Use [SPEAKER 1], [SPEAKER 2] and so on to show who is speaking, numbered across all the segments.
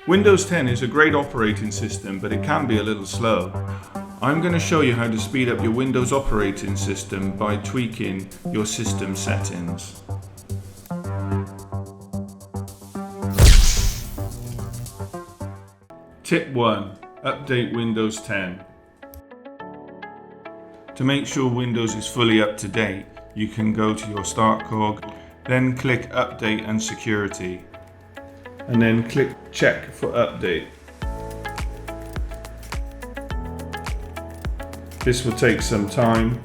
[SPEAKER 1] Windows 10 is a great operating system, but it can be a little slow. I'm going to show you how to speed up your Windows operating system by tweaking your system settings. Tip 1. Update Windows 10. To make sure Windows is fully up to date, you can go to your Start cog, then click Update and Security, and then click Check for Update. This will take some time.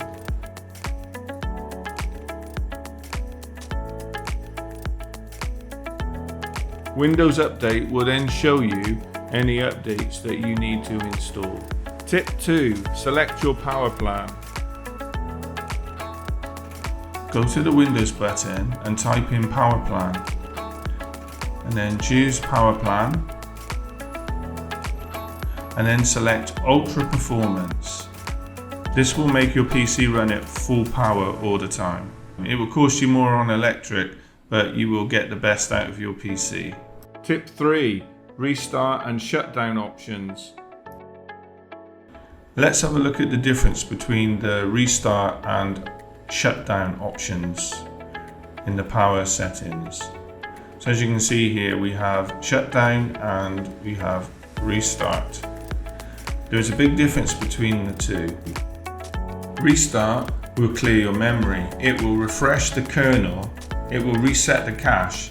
[SPEAKER 1] Windows Update will then show you any updates that you need to install. Tip 2. Select your power plan. Go to the Windows button and type in Power Plan, and then choose Power Plan, and then select Ultra Performance. This will make your PC run at full power all the time. It will cost you more on electric, but you will get the best out of your PC. Tip 3. Restart and shutdown options. Let's have a look at the difference between the restart and shutdown options in the power settings. So as you can see here, we have shutdown and we have restart. There's a big difference between the two. Restart will clear your memory. It will refresh the kernel. It will reset the cache.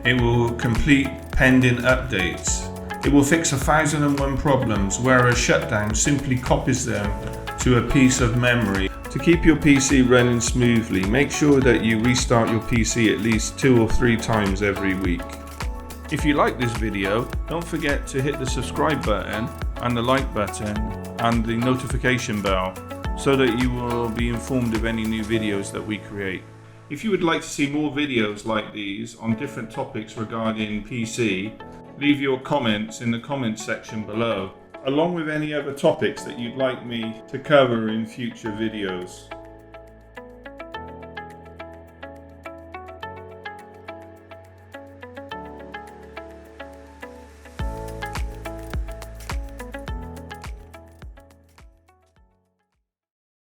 [SPEAKER 1] It will complete pending updates. It will fix 1001 problems, whereas shutdown simply copies them to a piece of memory. To keep your PC running smoothly, make sure that you restart your PC at least 2 or 3 times every week. If you like this video, don't forget to hit the subscribe button and the like button and the notification bell so that you will be informed of any new videos that we create. If you would like to see more videos like these on different topics regarding PC, leave your comments in the comments section below, along with any other topics that you'd like me to cover in future videos.